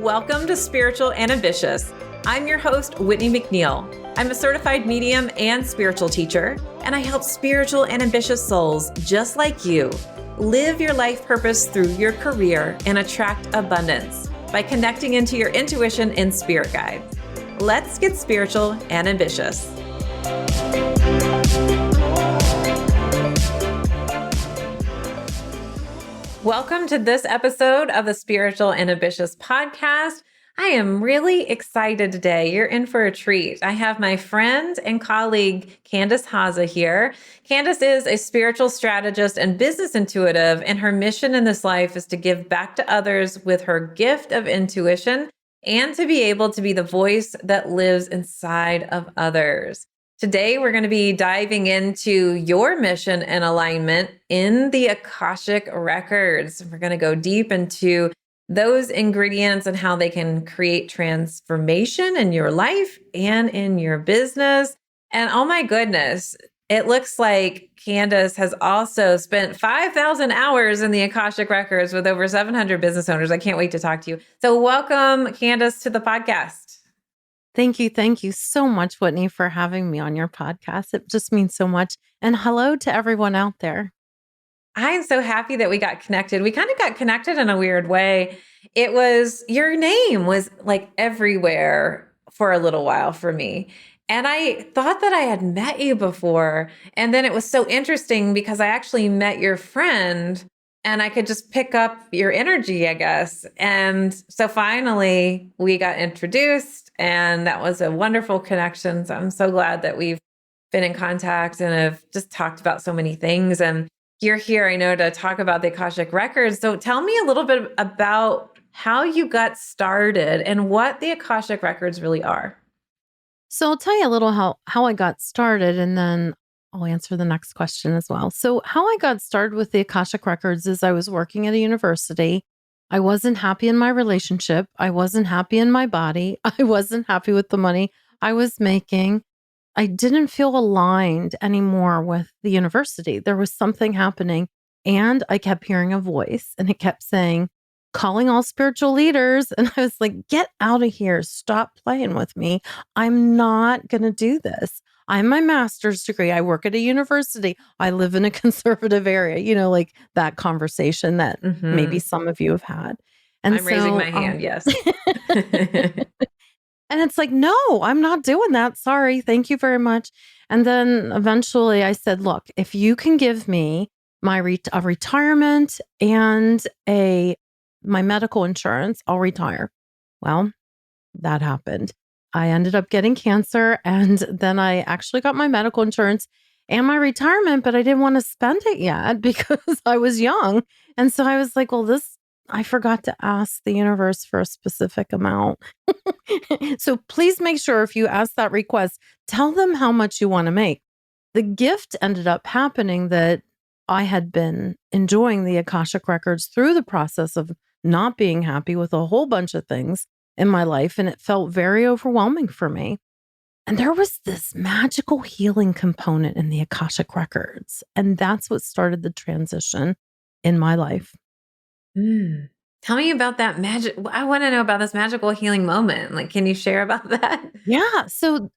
Welcome to Spiritual and Ambitious. I'm your host, Whitney McNeil. I'm a certified medium and spiritual teacher, and I help spiritual and ambitious souls just like you live your life purpose through your career and attract abundance by connecting into your intuition and spirit guides. Let's get spiritual and ambitious. Welcome to this episode of the Spiritual and Ambitious podcast. I am really excited today. You're in for a treat. I have my friend and colleague, Candice Hozza here. Candice is a spiritual strategist and business intuitive, and her mission in this life is to give back to others with her gift of intuition and to be able to be the voice that lives inside of others. Today, we're going to be diving into your mission and alignment in the Akashic Records. We're going to go deep into those ingredients and how they can create transformation in your life and in your business. And oh my goodness, it looks like Candice has also spent 5,000 hours in the Akashic Records with over 700 business owners. I can't wait to talk to you. So welcome, Candice, to the podcast. Thank you. Thank you so much, Whitney, for having me on your podcast. It just means so much. And hello to everyone out there. I'm so happy that we got connected. We kind of got connected in a weird way. It was, your name was like everywhere for a little while for me. And I thought that I had met you before. And then it was so interesting because I actually met your friend and I could just pick up your energy, I guess. And so finally we got introduced, and that was a wonderful connection. So I'm so glad that we've been in contact and have just talked about so many things. And you're here, I know, to talk about the Akashic Records. So tell me a little bit about how you got started and what the Akashic Records really are. So I'll tell you a little how I got started, and then I'll answer the next question as well. So how I got started with the Akashic Records is I was working at a university. I wasn't happy in my relationship. I wasn't happy in my body. I wasn't happy with the money I was making. I didn't feel aligned anymore with the university. There was something happening, and I kept hearing a voice, and it kept saying, calling all spiritual leaders. And I was like, get out of here. Stop playing with me. I'm not going to do this. I'm my master's degree. I work at a university. I live in a conservative area, like that conversation that maybe some of you have had. And I'm raising my hand. Yes. And it's like, no, I'm not doing that. Sorry. Thank you very much. And then eventually I said, look, if you can give me my a retirement and my medical insurance, I'll retire. Well, that happened. I ended up getting cancer, and then I actually got my medical insurance and my retirement, but I didn't want to spend it yet because I was young. And so I was like, well, I forgot to ask the universe for a specific amount. So please make sure if you ask that request, tell them how much you want to make. The gift ended up happening that I had been enjoying the Akashic Records through the process of not being happy with a whole bunch of things in my life, and it felt very overwhelming for me. And there was this magical healing component in the Akashic Records, and that's what started the transition in my life. Tell me about that magic. I want to know about this magical healing moment. Like, can you share about that? Yeah. So,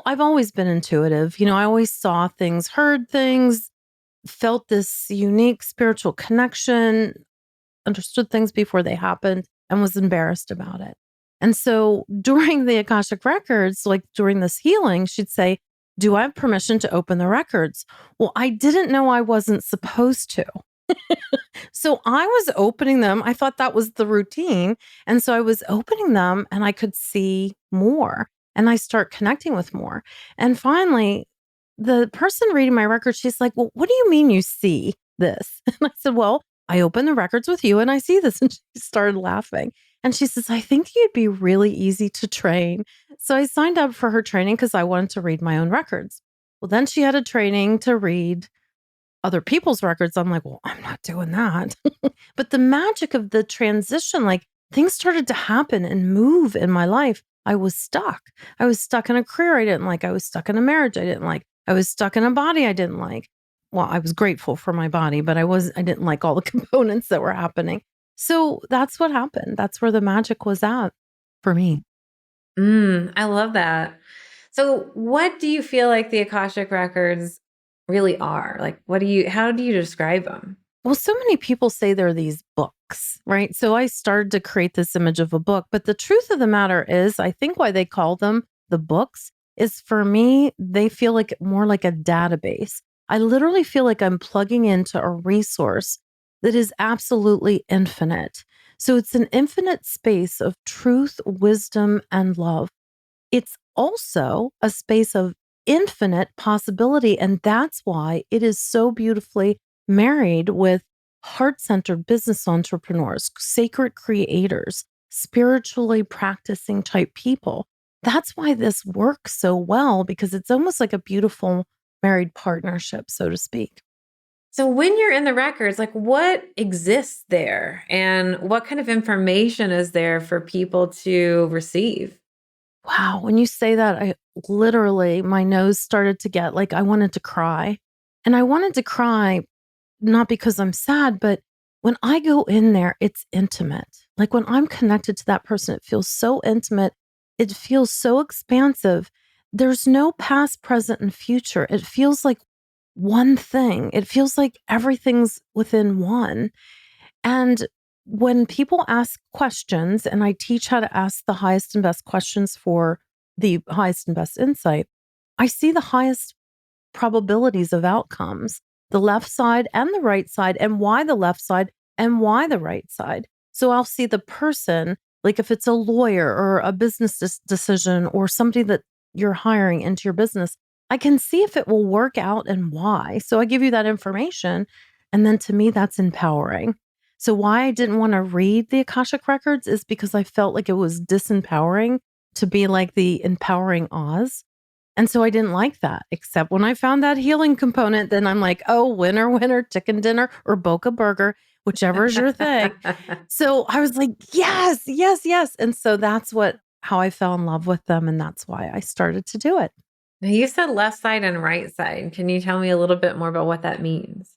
I've always been intuitive. I always saw things, heard things, felt this unique spiritual connection, understood things before they happened, and was embarrassed about it. And so during the Akashic Records, like during this healing, she'd say, do I have permission to open the records? Well, I didn't know I wasn't supposed to. So I was opening them. I thought that was the routine. And so I was opening them and I could see more, and I start connecting with more. And finally, the person reading my record, she's like, well, what do you mean you see this? And I said, well, I open the records with you and I see this. And she started laughing. And she says, I think you'd be really easy to train. So I signed up for her training because I wanted to read my own records. Well, then she had a training to read other people's records. I'm like, well, I'm not doing that. But the magic of the transition, like things started to happen and move in my life. I was stuck. I was stuck in a career I didn't like. I was stuck in a marriage I didn't like. I was stuck in a body I didn't like. Well, I was grateful for my body, but I didn't like all the components that were happening. So that's what happened. That's where the magic was at for me. I love that. So, what do you feel like the Akashic Records really are? Like, how do you describe them? Well, so many people say they're these books, right? So I started to create this image of a book. But the truth of the matter is, I think why they call them the books is for me, they feel like more like a database. I literally feel like I'm plugging into a resource that is absolutely infinite. So it's an infinite space of truth, wisdom, and love. It's also a space of infinite possibility. And that's why it is so beautifully married with heart centered business entrepreneurs, sacred creators, spiritually practicing type people. That's why this works so well because it's almost like a beautiful married partnership, so to speak. So, when you're in the records, like, what exists there and what kind of information is there for people to receive? Wow. When you say that, I literally, my nose started to get like I wanted to cry. And I wanted to cry not because I'm sad, but when I go in there, it's intimate. Like when I'm connected to that person, it feels so intimate. It feels so expansive. There's no past, present, and future. It feels like one thing. It feels like everything's within one. And when people ask questions, and I teach how to ask the highest and best questions for the highest and best insight, I see the highest probabilities of outcomes, the left side and the right side, and why the left side and why the right side. So I'll see the person, like if it's a lawyer or a business decision or somebody that you're hiring into your business, I can see if it will work out and why. So I give you that information. And then to me, that's empowering. So why I didn't want to read the Akashic Records is because I felt like it was disempowering to be like the empowering Oz. And so I didn't like that, except when I found that healing component, then I'm like, oh, winner, winner, chicken dinner or Boca Burger, whichever is your thing. So I was like, yes, yes, yes. And so that's how I fell in love with them. And that's why I started to do it. Now, you said left side and right side. Can you tell me a little bit more about what that means?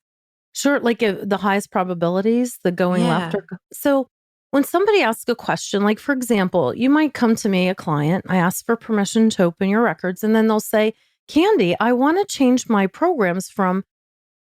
Sure, like the highest probabilities, the going left Yeah. or so when somebody asks a question, like for example, you might come to me, a client, I ask for permission to open your records, and then they'll say, Candy, I want to change my programs from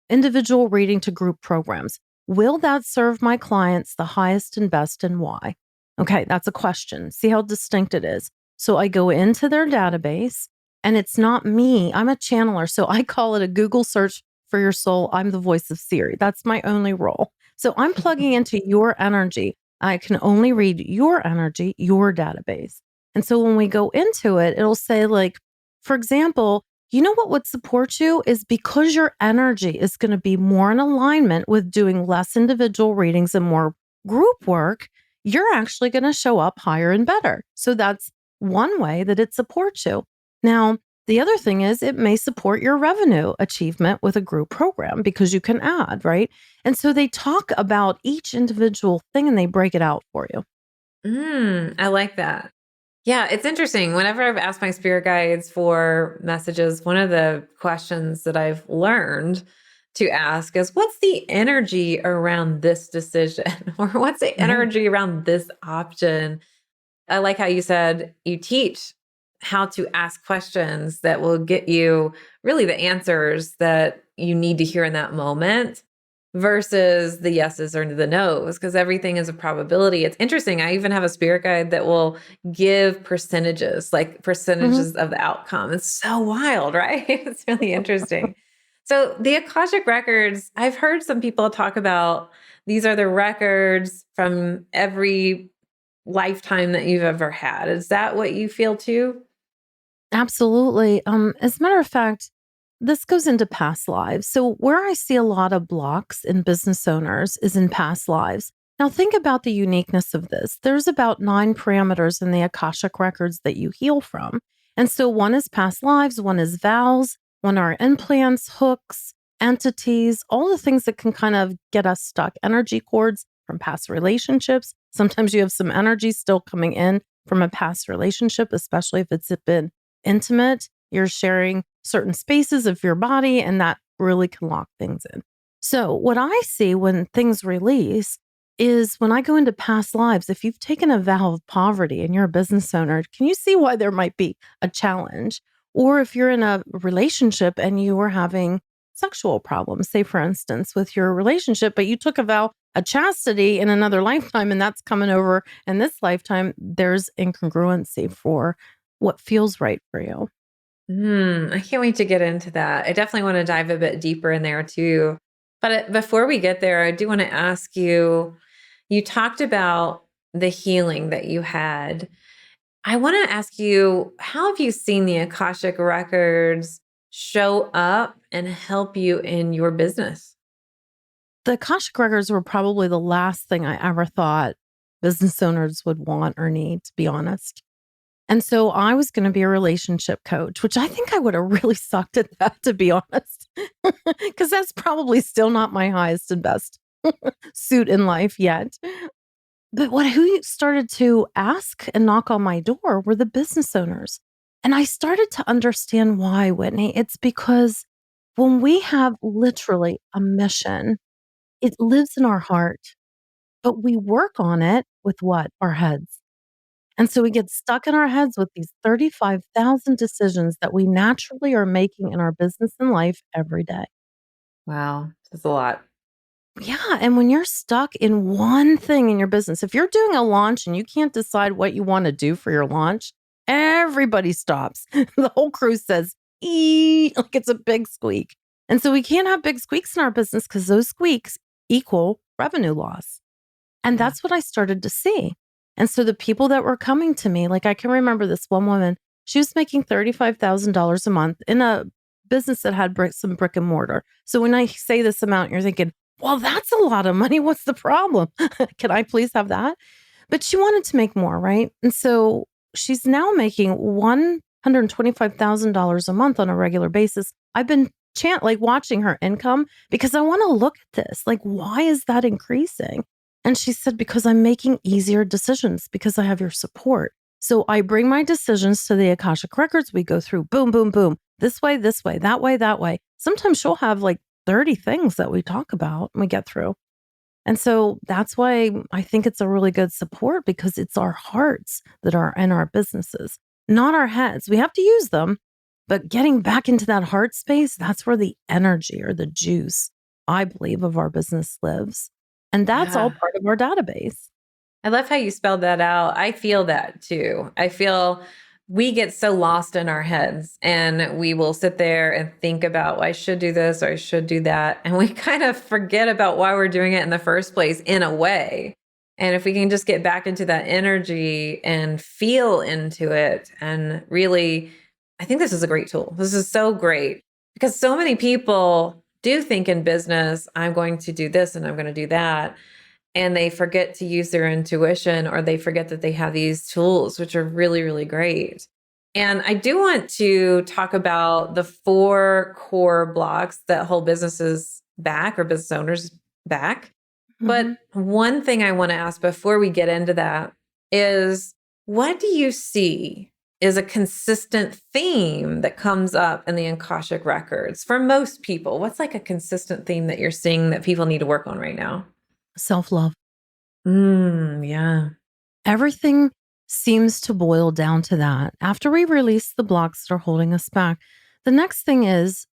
individual reading to group programs. Will that serve my clients the highest and best and why? Okay, that's a question. See how distinct it is. So I go into their database and it's not me. I'm a channeler. So I call it a Google search for your soul. I'm the voice of Siri. That's my only role. So I'm plugging into your energy. I can only read your energy, your database. And so when we go into it, it'll say, like, for example, you know what would support you is because your energy is going to be more in alignment with doing less individual readings and more group work, you're actually going to show up higher and better. So that's one way that it supports you. Now, the other thing is it may support your revenue achievement with a group program because you can add, right? And so they talk about each individual thing and they break it out for you. I like that. Yeah, it's interesting. Whenever I've asked my spirit guides for messages, one of the questions that I've learned to ask is, what's the energy around this decision? Or what's the Right. energy around this option? I like how you said you teach how to ask questions that will get you really the answers that you need to hear in that moment versus the yeses or the nos, because everything is a probability. It's interesting. I even have a spirit guide that will give percentages, like Mhm. percentages of the outcome. It's so wild, right? It's really interesting. So, the Akashic Records, I've heard some people talk about these are the records from every lifetime that you've ever had. Is that what you feel too? Absolutely. As a matter of fact, this goes into past lives. So, where I see a lot of blocks in business owners is in past lives. Now, think about the uniqueness of this. There's about 9 parameters in the Akashic records that you heal from. And so, one is past lives, one is vows, one are implants, hooks, entities, all the things that can kind of get us stuck, energy cords from past relationships. Sometimes you have some energy still coming in from a past relationship, especially if it's been intimate, you're sharing certain spaces of your body, and that really can lock things in. So, what I see when things release is when I go into past lives, if you've taken a vow of poverty and you're a business owner, can you see why there might be a challenge? Or if you're in a relationship and you were having sexual problems, say, for instance, with your relationship, but you took a vow of chastity in another lifetime and that's coming over in this lifetime, there's incongruency for what feels right for you. I can't wait to get into that. I definitely want to dive a bit deeper in there too. But before we get there, I do want to ask you, you talked about the healing that you had. I want to ask you, how have you seen the Akashic Records show up and help you in your business? The Akashic Records were probably the last thing I ever thought business owners would want or need, to be honest. And so I was going to be a relationship coach, which I think I would have really sucked at that, to be honest, because that's probably still not my highest and best suit in life yet. But who started to ask and knock on my door were the business owners. And I started to understand why, Whitney. It's because when we have literally a mission, it lives in our heart, but we work on it with what? Our heads. And so we get stuck in our heads with these 35,000 decisions that we naturally are making in our business and life every day. Wow, that's a lot. Yeah. And when you're stuck in one thing in your business, if you're doing a launch and you can't decide what you want to do for your launch, everybody stops. The whole crew says, ee, like it's a big squeak. And so we can't have big squeaks in our business because those squeaks equal revenue loss. And Yeah. that's what I started to see. And so the people that were coming to me, like I can remember this one woman, she was making $35,000 a month in a business that had some brick and mortar. So when I say this amount, you're thinking, well, that's a lot of money. What's the problem? Can I please have that? But she wanted to make more, right? And so she's now making $125,000 a month on a regular basis. I've been watching her income because I want to look at this. Like, why is that increasing? And she said, because I'm making easier decisions because I have your support. So I bring my decisions to the Akashic Records. We go through boom, boom, boom, this way, that way, that way. Sometimes she'll have like 30 things that we talk about and we get through. And so that's why I think it's a really good support because it's our hearts that are in our businesses, not our heads. We have to use them, but getting back into that heart space, that's where the energy or the juice, I believe, of our business lives. And that's all Yeah. part of our database. I love how you spelled that out. I feel that too. I feel we get so lost in our heads and we will sit there and think about, well, I should do this or I should do that. And we kind of forget about why we're doing it in the first place in a way. And if we can just get back into that energy and feel into it and really, I think this is a great tool. This is so great because so many people do think in business, I'm going to do this and I'm going to do that. And they forget to use their intuition or they forget that they have these tools, which are really, really great. And I do want to talk about the 4 core blocks that hold businesses back or business owners back. But Mhm. one thing I want to ask before we get into that is what do you see is a consistent theme that comes up in the Akashic Records for most people? What's like a consistent theme that you're seeing that people need to work on right now? Self-love. Yeah. Everything seems to boil down to that. After we release the blocks that are holding us back, the next thing is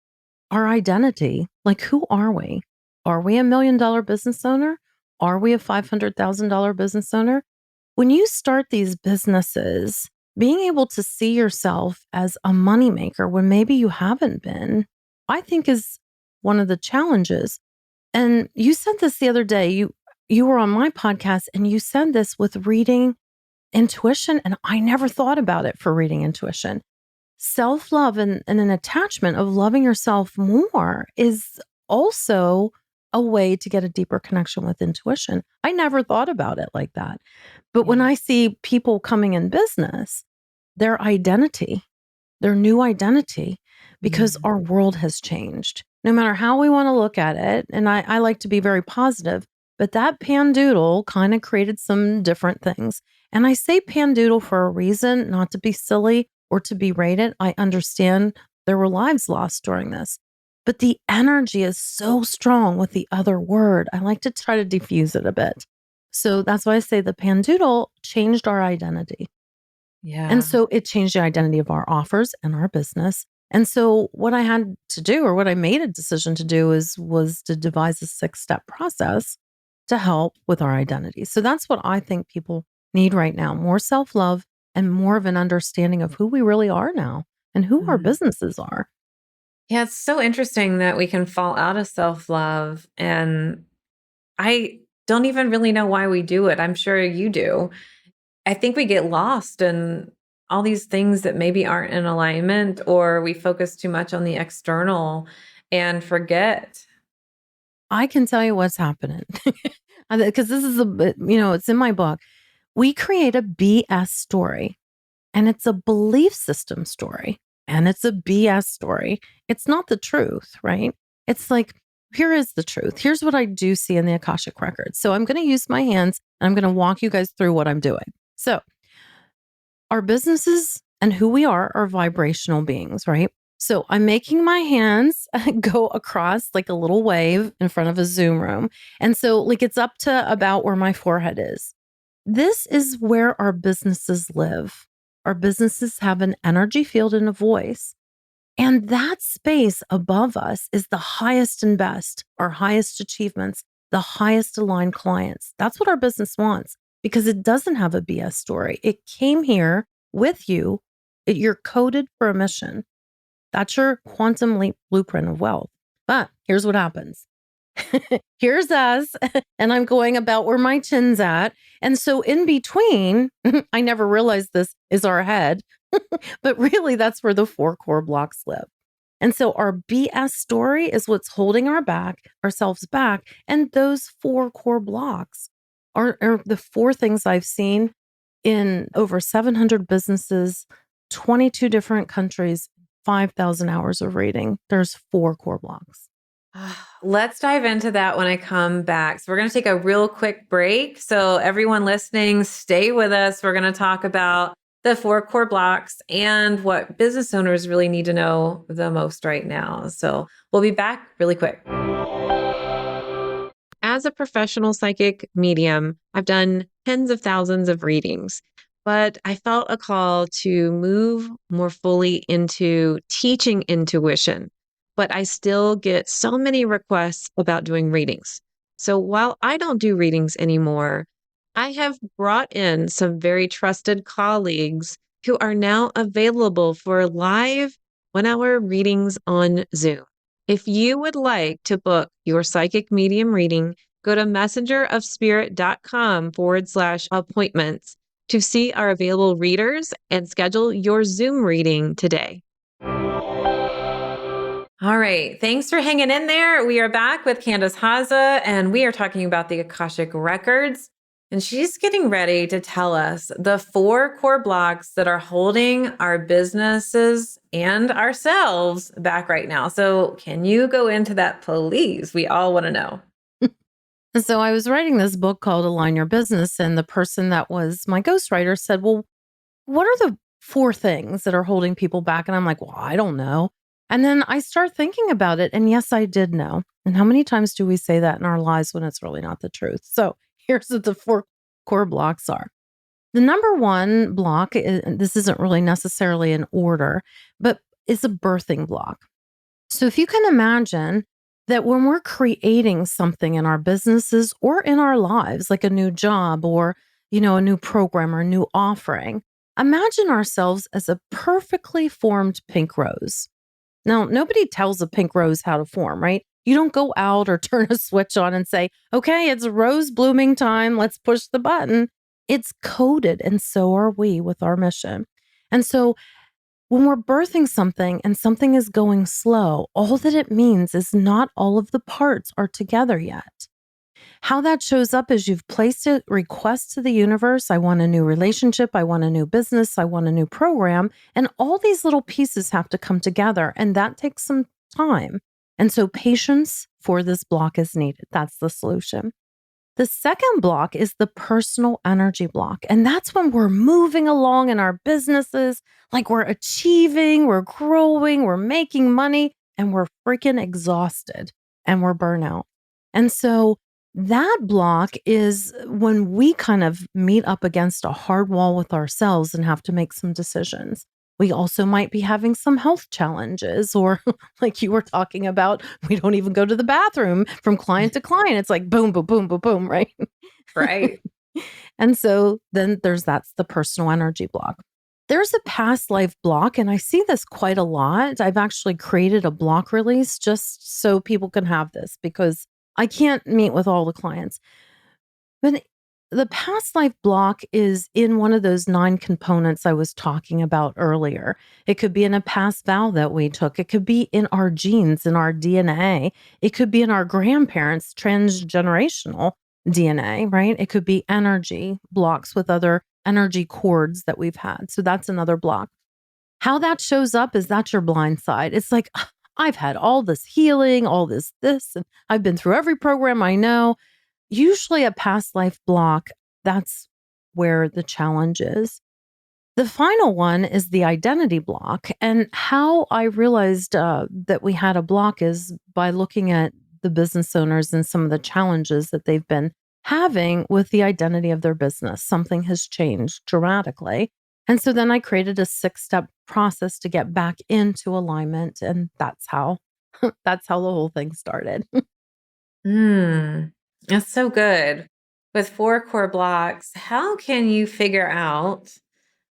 our identity. Like, who are we? Are we $1 million business owner? Are we a $500,000 business owner? When you start these businesses, being able to see yourself as a moneymaker when maybe you haven't been, I think is one of the challenges. And you said this the other day. You were on my podcast and you said this with reading intuition, and I never thought about it for reading intuition. Self-love and an attachment of loving yourself more is also a way to get a deeper connection with intuition. I never thought about it like that. But when Yeah. I see people coming in business, their identity, their new identity, because Mm. our world has changed. No matter how we want to look at it, and I like to be very positive, but that pandoodle kind of created some different things. And I say pandoodle for a reason, not to be silly or to berate it. I understand there were lives lost during this. But the energy is so strong with the other word. I like to try to diffuse it a bit. So that's why I say the pandoodle changed our identity. And Yeah. so it changed the identity of our offers and our business. And so what I had to do, or what I made a decision to do, was to devise a 6-step process to help with our identity. So that's what I think people need right now: more self-love and more of an understanding of who we really are now and who our Mm. businesses are. Yeah, it's so interesting that we can fall out of self-love, and I don't even really know why we do it. I'm sure you do. I think we get lost in all these things that maybe aren't in alignment, or we focus too much on the external and forget. I can tell you what's happening because this is it's in my book. We create a BS story. And it's a belief system story, and it's a BS story. It's not the truth, right? It's like, here is the truth. Here's what I do see in the Akashic Records. So I'm going to use my hands and I'm going to walk you guys through what I'm doing. So our businesses and who we are vibrational beings, right? So I'm making my hands go across like a little wave in front of a Zoom room. And so like it's up to about where my forehead is. This is where our businesses live. Our businesses have an energy field and a voice. And that space above us is the highest and best, our highest achievements, the highest aligned clients. That's what our business wants because it doesn't have a BS story. It came here with you. You're coded for a mission. That's your quantum leap blueprint of wealth. But here's what happens. Here's us, and I'm going about where my chin's at. And so in between, I never realized this is our head, but really that's where the 4 core blocks live. And so our BS story is what's holding ourselves back. And those 4 core blocks are the 4 things I've seen in over 700 businesses, 22 different countries, 5,000 hours of reading. There's 4 core blocks. Let's dive into that when I come back. So, we're going to take a real quick break. So, everyone listening, stay with us. We're going to talk about the 4 core blocks and what business owners really need to know the most right now. So, we'll be back really quick. As a professional psychic medium, I've done tens of thousands of readings, but I felt a call to move more fully into teaching intuition. But I still get so many requests about doing readings. So while I don't do readings anymore, I have brought in some very trusted colleagues who are now available for live 1-hour readings on Zoom. If you would like to book your psychic medium reading, go to messengerofspirit.com/appointments to see our available readers and schedule your Zoom reading today. All right. Thanks for hanging in there. We are back with Candice Hozza, and we are talking about the Akashic Records. And she's getting ready to tell us the 4 core blocks that are holding our businesses and ourselves back right now. So, can you go into that, please? We all want to know. So I was writing this book called Align Your Business, and the person that was my ghostwriter said, well, what are the 4 things that are holding people back? And I'm like, well, I don't know. And then I start thinking about it. And yes, I did know. And how many times do we say that in our lives when it's really not the truth? So here's what the 4 core blocks are. The number 1 block, this isn't really necessarily in order, but it's a birthing block. So if you can imagine that when we're creating something in our businesses or in our lives, like a new job or, a new program or a new offering, imagine ourselves as a perfectly formed pink rose. Now, nobody tells a pink rose how to form, right? You don't go out or turn a switch on and say, okay, it's rose blooming time. Let's push the button. It's coded, and so are we with our mission. And so when we're birthing something and something is going slow, all that it means is not all of the parts are together yet. How that shows up is you've placed a request to the universe. I want a new relationship. I want a new business. I want a new program. And all these little pieces have to come together. And that takes some time. And so patience for this block is needed. That's the solution. The second block is the personal energy block. And that's when we're moving along in our businesses, like we're achieving, we're growing, we're making money, and we're freaking exhausted and we're burnout. And so That block is when we kind of meet up against a hard wall with ourselves and have to make some decisions. We also might be having some health challenges, or like you were talking about, we don't even go to the bathroom from client to client. It's like boom, boom, boom, boom, boom, right? Right. And so then that's the personal energy block. There's a past life block, and I see this quite a lot. I've actually created a block release just so people can have this because I can't meet with all the clients. But the past life block is in one of those 9 components I was talking about earlier. It could be in a past vow that we took. It could be in our genes, in our DNA. It could be in our grandparents' transgenerational DNA, right? It could be energy blocks with other energy cords that we've had. So that's another block. How that shows up is that's your blind side. It's like, I've had all this healing, all this, and I've been through every program I know. Usually a past life block, that's where the challenge is. The final one is the identity block. And how I realized that we had a block is by looking at the business owners and some of the challenges that they've been having with the identity of their business. Something has changed dramatically. And so then I created a 6-step process to get back into alignment. And that's how that's how the whole thing started. Mm, that's so good. With 4 core blocks, how can you figure out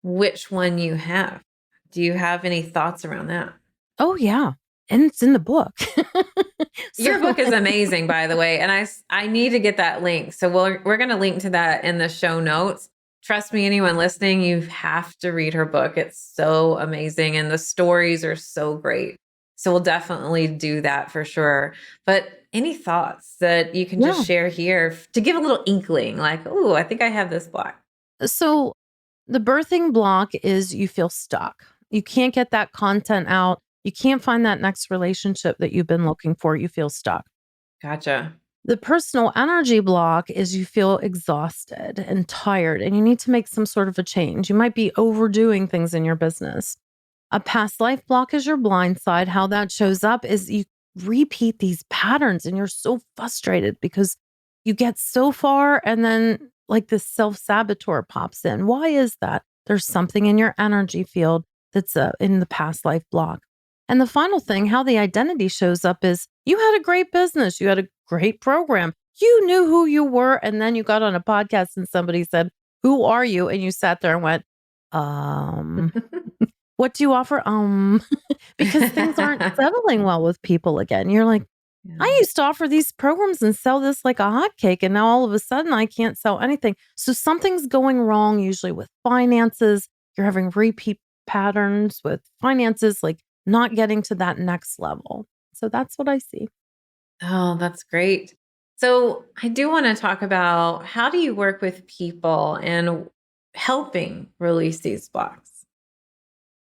which one you have? Do you have any thoughts around that? Oh, yeah. And it's in the book. Your So book is amazing, by the way, and I need to get that link. So we're going to link to that in the show notes. Trust me, anyone listening, you have to read her book. It's so amazing, and the stories are so great. So we'll definitely do that for sure. But any thoughts that you can just yeah. share here to give a little inkling, like, oh, I think I have this block. So the birthing block is you feel stuck. You can't get that content out. You can't find that next relationship that you've been looking for. You feel stuck. Gotcha. The personal energy block is you feel exhausted and tired, and you need to make some sort of a change. You might be overdoing things in your business. A past life block is your blind side. How that shows up is you repeat these patterns and you're so frustrated because you get so far and then like this self saboteur pops in. Why is that? There's something in your energy field that's in the past life block. And the final thing, how the identity shows up is you had a great business, you had a great program, you knew who you were. And then you got on a podcast and somebody said, "Who are you?" And you sat there and went, um, what do you offer? Because things aren't settling well with people again. You're like, I Yeah. used to offer these programs and sell this like a hotcake, and now all of a sudden I can't sell anything. So something's going wrong, usually with finances. You're having repeat patterns with finances, like not getting to that next level. So that's what I see. Oh, that's great. So I do want to talk about how do you work with people and helping release these blocks?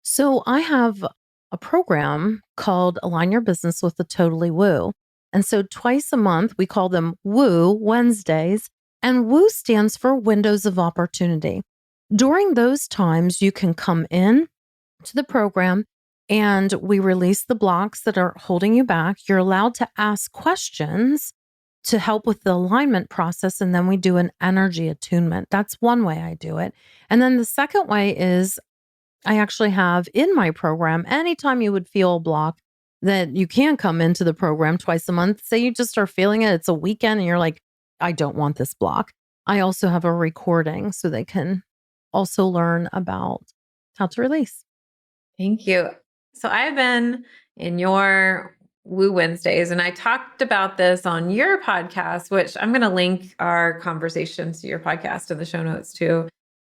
So I have a program called Align Your Business with the Totally Woo. And so twice a month, we call them Woo Wednesdays. And Woo stands for Windows of Opportunity. During those times, you can come in to the program and we release the blocks that are holding you back. You're allowed to ask questions to help with the alignment process. And then we do an energy attunement. That's one way I do it. And then the second way is I actually have in my program, anytime you would feel a block, that you can come into the program twice a month. Say you just are feeling it, it's a weekend, and you're like, I don't want this block. I also have a recording so they can also learn about how to release. Thank you. So I've been in your Woo Wednesdays, and I talked about this on your podcast, which I'm going to link our conversations to your podcast in the show notes too.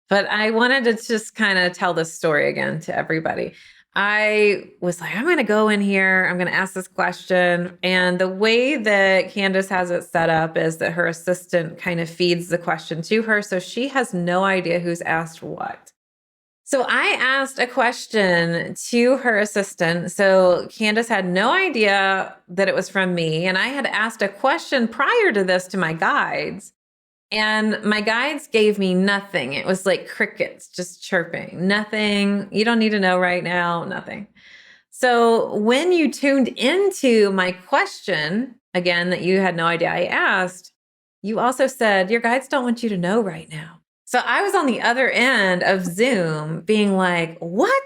But I wanted to just kind of tell this story again to everybody. I was like, I'm going to go in here. I'm going to ask this question. And the way that Candice has it set up is that her assistant kind of feeds the question to her. So she has no idea who's asked what. So I asked a question to her assistant. So Candice had no idea that it was from me. And I had asked a question prior to this to my guides. And my guides gave me nothing. It was like crickets just chirping. Nothing. You don't need to know right now. Nothing. So when you tuned into my question, again, that you had no idea I asked, you also said your guides don't want you to know right now. So I was on the other end of Zoom being like, what?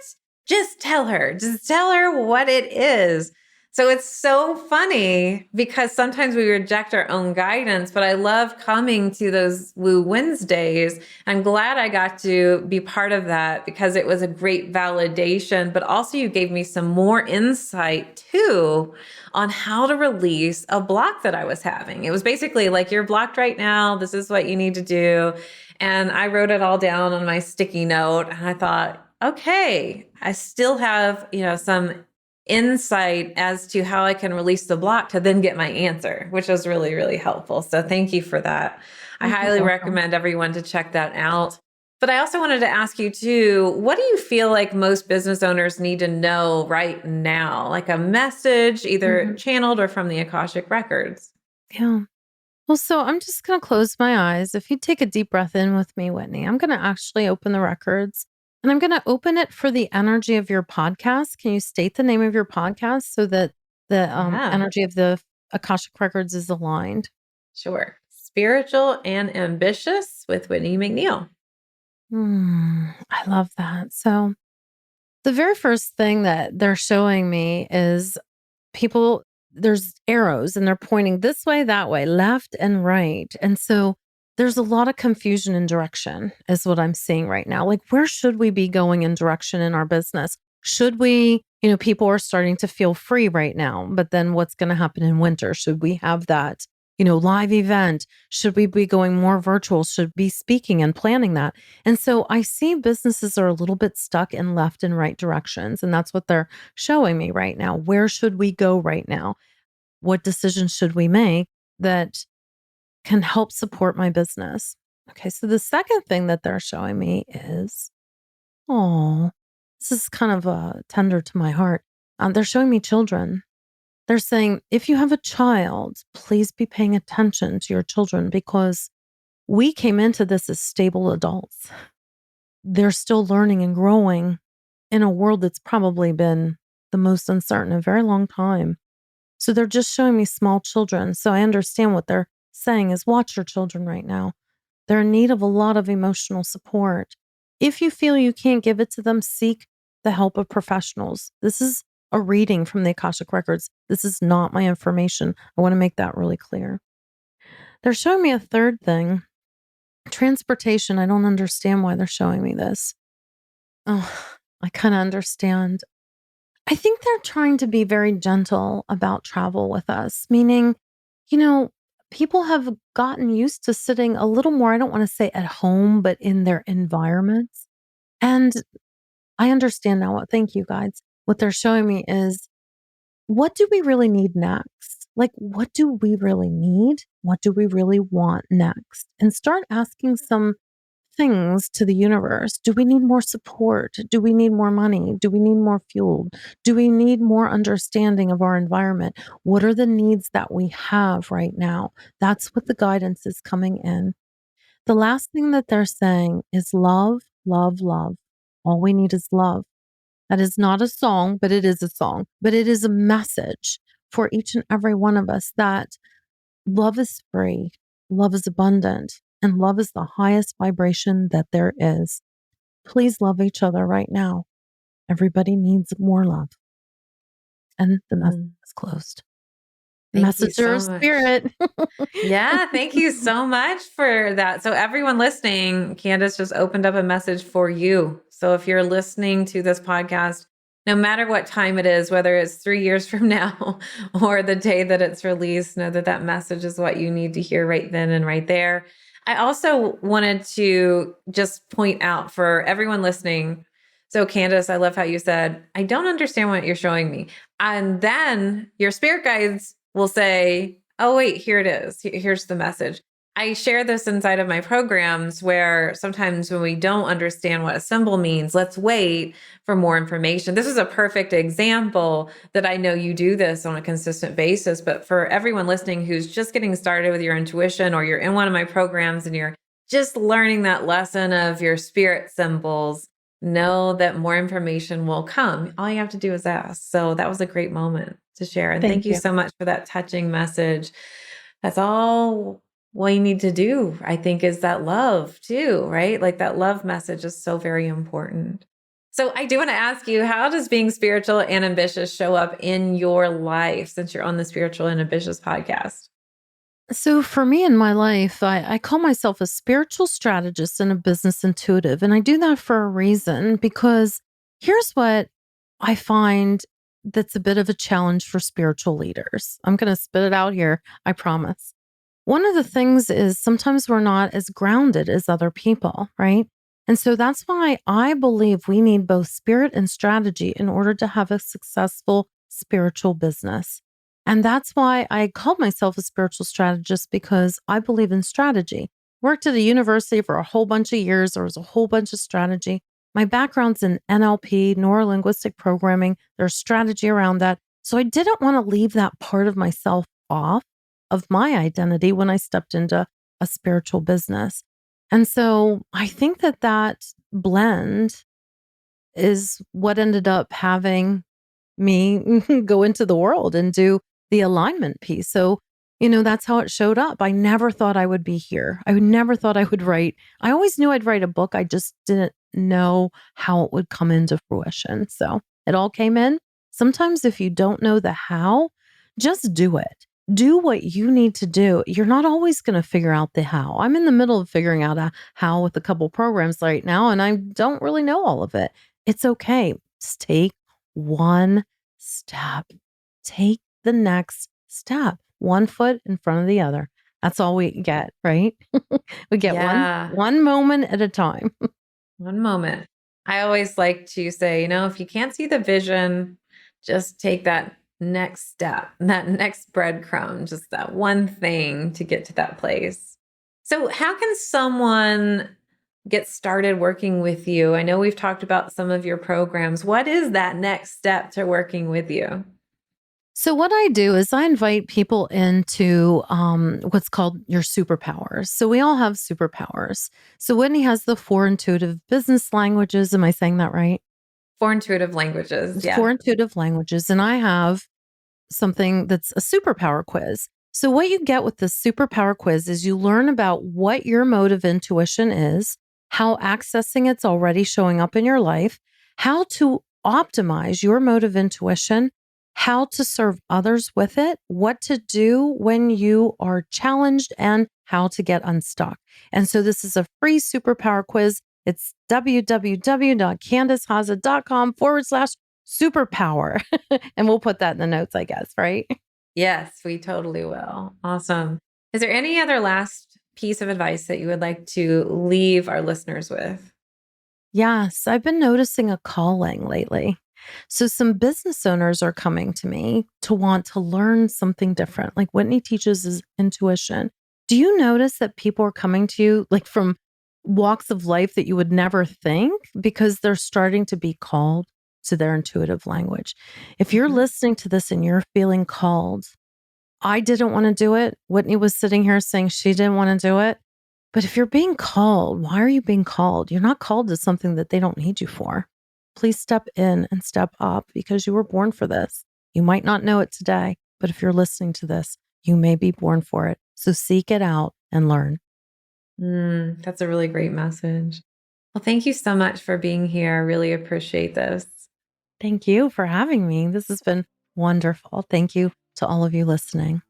Just tell her. Just tell her what it is. So it's so funny because sometimes we reject our own guidance, but I love coming to those Woo Wednesdays. I'm glad I got to be part of that because it was a great validation, but also you gave me some more insight too on how to release a block that I was having. It was basically like, you're blocked right now. This is what you need to do. And I wrote it all down on my sticky note. And I thought, okay, I still have, some insight as to how I can release the block to then get my answer, which was really, really helpful. So thank you for that. I You're highly welcome. recommend everyone to check that out. But I also wanted to ask you too, what do you feel like most business owners need to know right now? Like a message, either channeled or from the Akashic Records? Yeah. Well, so I'm just going to close my eyes. If you take a deep breath in with me, Whitney, I'm going to actually open the records and I'm going to open it for the energy of your podcast. Can you state the name of your podcast so that the Yeah, energy of the Akashic Records is aligned? sure. Spiritual and Ambitious with Whitney McNeil. I love that. So, the very first thing that they're showing me is people, there's arrows and they're pointing this way, that way, left and right. And so there's a lot of confusion in direction, is what I'm seeing right now. Like, where should we be going in direction in our business? Should we, people are starting to feel free right now, but then what's going to happen in winter? Should we have that, live event? Should we be going more virtual? Should be speaking and planning that? And so I see businesses are a little bit stuck in left and right directions. And that's what they're showing me right now. Where should we go right now? What decisions should we make that can help support my business? Okay, so the second thing that they're showing me is, oh, this is kind of tender to my heart. They're showing me children. They're saying, if you have a child, please be paying attention to your children because we came into this as stable adults. They're still learning and growing in a world that's probably been the most uncertain in a very long time. So they're just showing me small children. So I understand what they're saying is watch your children right now. They're in need of a lot of emotional support. If you feel you can't give it to them, seek the help of professionals. This is a reading from the Akashic Records. This is not my information. I want to make that really clear. They're showing me a third thing. Transportation. I don't understand why they're showing me this. Oh, I kind of understand. I think they're trying to be very gentle about travel with us, meaning, you know, people have gotten used to sitting a little more, I don't want to say at home, but in their environments. And I understand now what, thank you guys. What they're showing me is what do we really need next? Like, what do we really need? What do we really want next? And start asking some things to the universe. Do we need more support? Do we need more money? Do we need more fuel? Do we need more understanding of our environment? What are the needs that we have right now? That's what the guidance is coming in. The last thing that they're saying is love, love, love. All we need is love. That is not a song, but it is a song. But it is a message for each and every one of us that love is free, love is abundant, and love is the highest vibration that there is. Please love each other right now. Everybody needs more love. And the message is closed. Thank you Messenger of so much. spirit. Yeah, thank you so much for that. So everyone listening, Candice just opened up a message for you. So if you're listening to this podcast, no matter what time it is, whether it's 3 years from now or the day that it's released, know that that message is what you need to hear right then and right there. I also wanted to just point out for everyone listening. So Candice, I love how you said, I don't understand what you're showing me. And then your spirit guides will say, oh, wait, here it is. Here's the message. I share this inside of my programs where sometimes when we don't understand what a symbol means, let's wait for more information. This is a perfect example that I know you do this on a consistent basis, but for everyone listening who's just getting started with your intuition or you're in one of my programs and you're just learning that lesson of your spirit symbols, know that more information will come. All you have to do is ask. So that was a great moment to share. And thank you so much for that touching message. That's all what you need to do, I think, is that love too, right? Like that love message is so very important. So I do want to ask you, how does being spiritual and ambitious show up in your life since you're on the Spiritual and Ambitious podcast? So, for me in my life, I call myself a spiritual strategist and a business intuitive. And I do that for a reason because here's what I find that's a bit of a challenge for spiritual leaders. I'm going to spit it out here, I promise. One of the things is sometimes we're not as grounded as other people, right? And so that's why I believe we need both spirit and strategy in order to have a successful spiritual business. And that's why I called myself a spiritual strategist because I believe in strategy. Worked at a university for a whole bunch of years. There was a whole bunch of strategy. My background's in NLP, neuro linguistic programming. There's strategy around that. So I didn't want to leave that part of myself off of my identity when I stepped into a spiritual business. And so I think that that blend is what ended up having me go into the world and do the alignment piece. So, that's how it showed up. I never thought I would be here. I never thought I would write. I always knew I'd write a book. I just didn't know how it would come into fruition. So it all came in. Sometimes if you don't know the how, just do it. Do what you need to do. You're not always going to figure out the how. I'm in the middle of figuring out a how with a couple programs right now, and I don't really know all of it. It's okay. Just take one step. Take the next step, one foot in front of the other. That's all we get, right? We get one moment at a time. One moment. I always like to say, if you can't see the vision, just take that next step, that next breadcrumb, just that one thing to get to that place. So how can someone get started working with you? I know we've talked about some of your programs. What is that next step to working with you? So what I do is I invite people into what's called your superpowers. So we all have superpowers. So Whitney has the 4 intuitive business languages. Am I saying that right? 4 intuitive languages. Yeah. 4 intuitive languages. And I have something that's a superpower quiz. So what you get with the superpower quiz is you learn about what your mode of intuition is, how accessing it's already showing up in your life, how to optimize your mode of intuition, how to serve others with it, what to do when you are challenged, and how to get unstuck. And so this is a free superpower quiz. It's www.candicehozza.com/superpower. And we'll put that in the notes, I guess, right? Yes, we totally will. Awesome. Is there any other last piece of advice that you would like to leave our listeners with? Yes, I've been noticing a calling lately. So some business owners are coming to me to want to learn something different. Like Whitney teaches is intuition. Do you notice that people are coming to you like from walks of life that you would never think because they're starting to be called to their intuitive language? If you're listening to this and you're feeling called, I didn't want to do it. Whitney was sitting here saying she didn't want to do it. But if you're being called, why are you being called? You're not called to something that they don't need you for. Please step in and step up because you were born for this. You might not know it today, but if you're listening to this, you may be born for it. So seek it out and learn. That's a really great message. Well, thank you so much for being here. I really appreciate this. Thank you for having me. This has been wonderful. Thank you to all of you listening.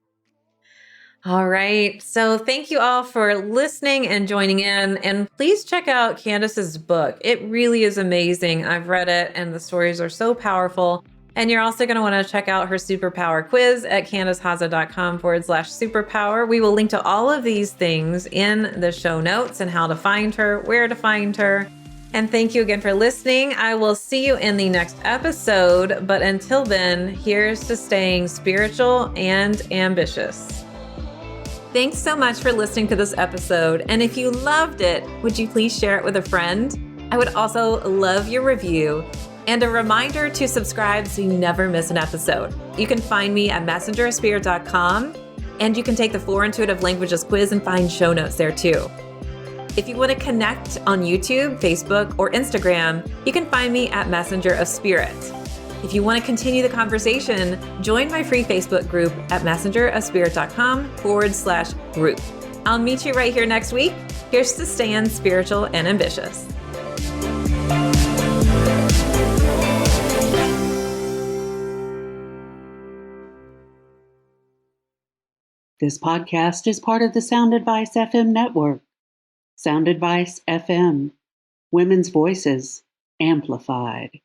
All right. So thank you all for listening and joining in. And please check out Candice's book. It really is amazing. I've read it and the stories are so powerful. And you're also going to want to check out her superpower quiz at CandiceHozza.com/superpower. We will link to all of these things in the show notes and how to find her, where to find her. And thank you again for listening. I will see you in the next episode. But until then, here's to staying spiritual and ambitious. Thanks so much for listening to this episode. And if you loved it, would you please share it with a friend? I would also love your review and a reminder to subscribe so you never miss an episode. You can find me at messengerofspirit.com, and you can take the 4 intuitive languages quiz and find show notes there too. If you want to connect on YouTube, Facebook, or Instagram, you can find me at Messenger of Spirit. If you want to continue the conversation, join my free Facebook group at messengerofspirit.com/group. I'll meet you right here next week. Here's to staying spiritual and ambitious. This podcast is part of the Sound Advice FM network. Sound Advice FM, women's voices amplified.